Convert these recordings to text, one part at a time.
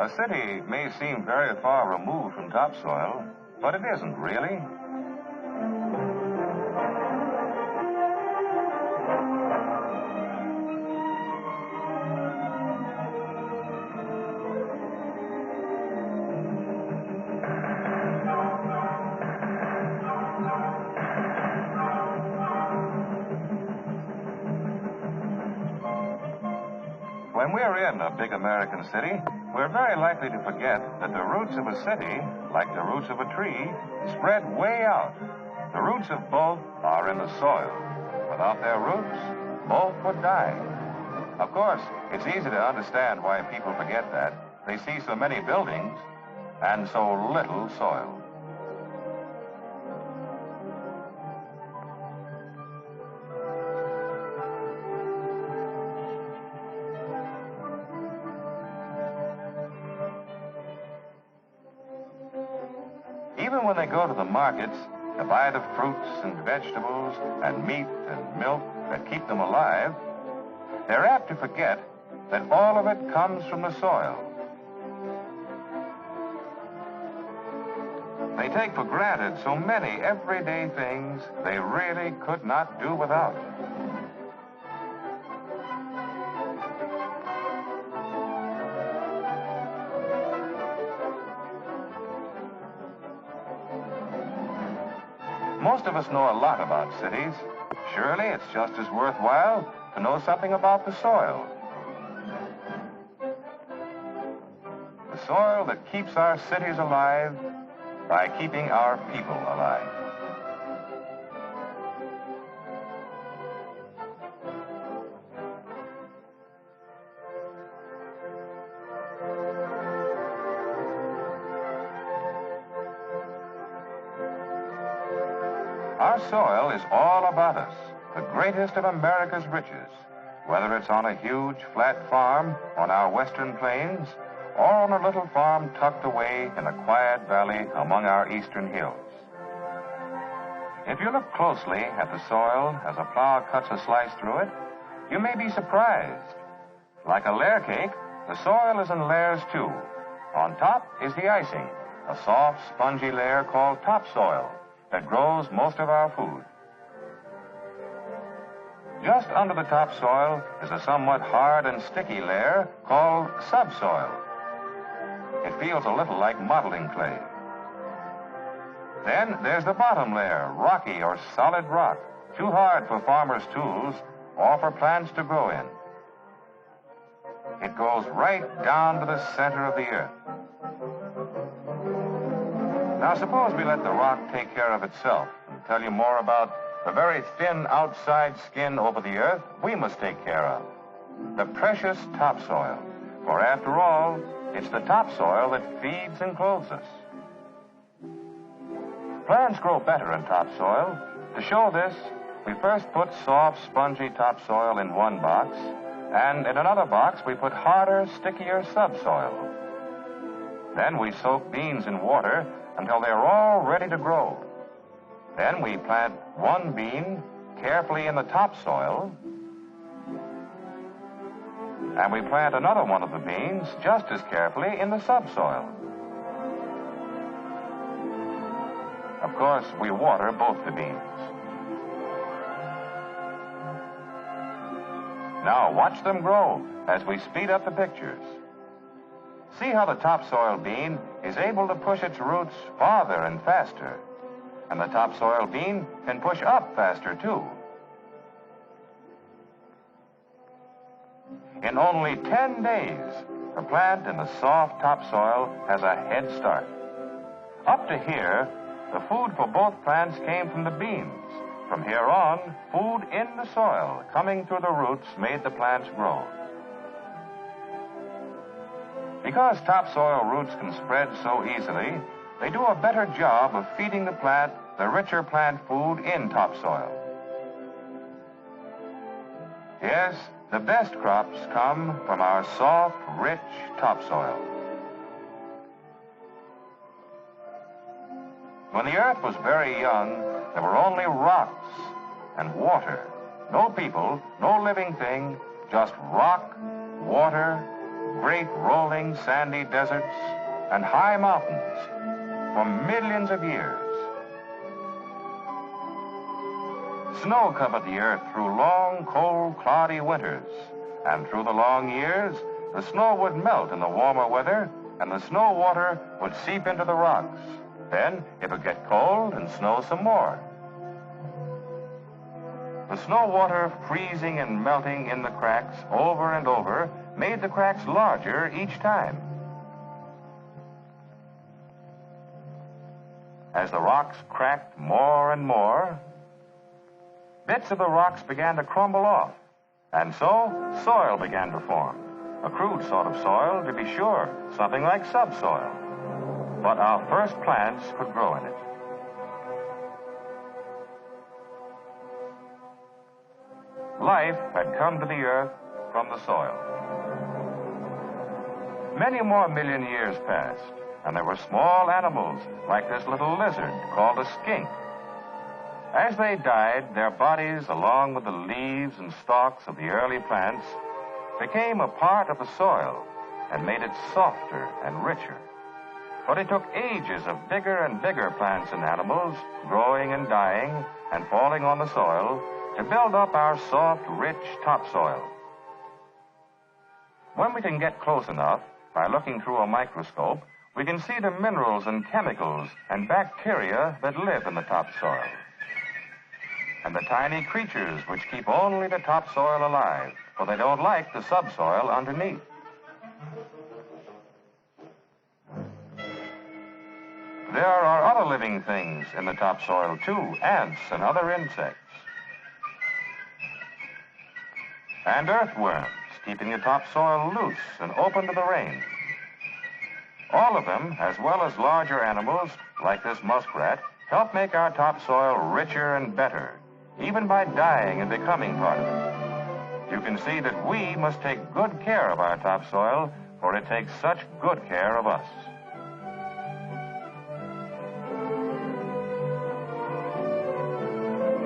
A city may seem very far removed from topsoil, but it isn't really. When we're in a big American city, we're very likely to forget that the roots of a city, like the roots of a tree, spread way out. The roots of both are in the soil. Without their roots, both would die. Of course, it's easy to understand why people forget that. They see so many buildings and so little soil. Even when they go to the markets to buy the fruits and vegetables and meat and milk that keep them alive, they're apt to forget that all of it comes from the soil. They take for granted so many everyday things they really could not do without. Most of us know a lot about cities. Surely it's just as worthwhile to know something about the soil. The soil that keeps our cities alive by keeping our people alive. Our soil is all about us, the greatest of America's riches, whether it's on a huge flat farm on our western plains or on a little farm tucked away in a quiet valley among our eastern hills. If you look closely at the soil as a plow cuts a slice through it, you may be surprised. Like a layer cake, the soil is in layers too. On top is the icing, a soft, spongy layer called topsoil that grows most of our food. Just under the topsoil is a somewhat hard and sticky layer called subsoil. It feels a little like modeling clay. Then there's the bottom layer, rocky or solid rock, too hard for farmers' tools or for plants to grow in. It goes right down to the center of the earth. Now, suppose we let the rock take care of itself and tell you more about the very thin outside skin over the earth we must take care of, the precious topsoil. For after all, it's the topsoil that feeds and clothes us. Plants grow better in topsoil. To show this, we first put soft, spongy topsoil in one box, and in another box we put harder, stickier subsoil. Then we soak beans in water until they're all ready to grow. Then we plant one bean carefully in the topsoil, and we plant another one of the beans just as carefully in the subsoil. Of course, we water both the beans. Now watch them grow as we speed up the pictures. See how the topsoil bean is able to push its roots farther and faster. And the topsoil bean can push up faster, too. In only 10 days, the plant in the soft topsoil has a head start. Up to here, the food for both plants came from the beans. From here on, food in the soil coming through the roots made the plants grow. Because topsoil roots can spread so easily, they do a better job of feeding the plant the richer plant food in topsoil. Yes, the best crops come from our soft, rich topsoil. When the earth was very young, there were only rocks and water. No people, no living thing, just rock, water, great rolling sandy deserts and high mountains for millions of years. Snow covered the earth through long, cold, cloudy winters, and through the long years, the snow would melt in the warmer weather, and the snow water would seep into the rocks. Then it would get cold and snow some more. The snow water freezing and melting in the cracks over and over made the cracks larger each time. As the rocks cracked more and more, bits of the rocks began to crumble off, and so soil began to form. A crude sort of soil, to be sure, something like subsoil. But our first plants could grow in it. Life had come to the earth from the soil. Many more million years passed, and there were small animals like this little lizard called a skink. As they died, their bodies, along with the leaves and stalks of the early plants, became a part of the soil and made it softer and richer. But it took ages of bigger and bigger plants and animals growing and dying and falling on the soil to build up our soft, rich topsoil. When we can get close enough, by looking through a microscope, we can see the minerals and chemicals and bacteria that live in the topsoil, and the tiny creatures which keep only the topsoil alive, for they don't like the subsoil underneath. There are other living things in the topsoil too, ants and other insects. And earthworms, keeping the topsoil loose and open to the rain. All of them, as well as larger animals, like this muskrat, help make our topsoil richer and better, even by dying and becoming part of it. You can see that we must take good care of our topsoil, for it takes such good care of us.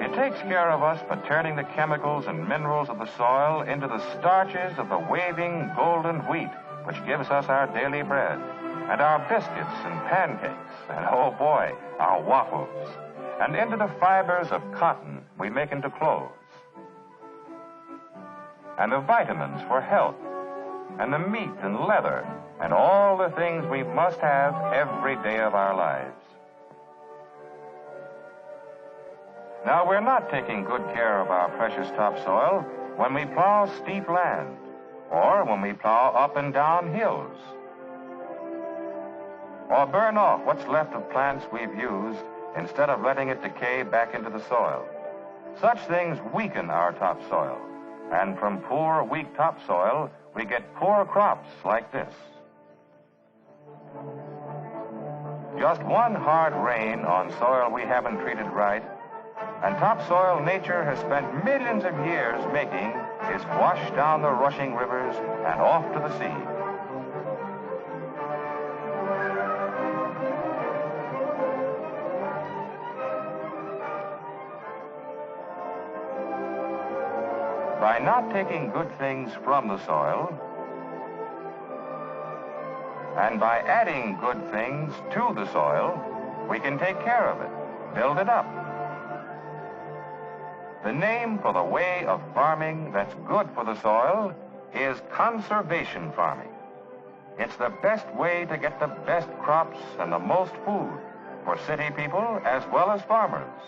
It takes care of us by turning the chemicals and minerals of the soil into the starches of the waving golden wheat, which gives us our daily bread, and our biscuits and pancakes, and oh boy, our waffles, and into the fibers of cotton we make into clothes, and the vitamins for health, and the meat and leather, and all the things we must have every day of our lives. Now, we're not taking good care of our precious topsoil when we plow steep land, or when we plow up and down hills, or burn off what's left of plants we've used instead of letting it decay back into the soil. Such things weaken our topsoil, and from poor, weak topsoil, we get poor crops like this. Just one hard rain on soil we haven't treated right, and topsoil nature has spent millions of years making is washed down the rushing rivers and off to the sea. By not taking good things from the soil, and by adding good things to the soil, we can take care of it, build it up. The name for the way of farming that's good for the soil is conservation farming. It's the best way to get the best crops and the most food for city people as well as farmers,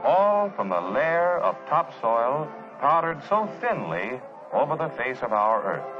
all from the layer of topsoil powdered so thinly over the face of our earth.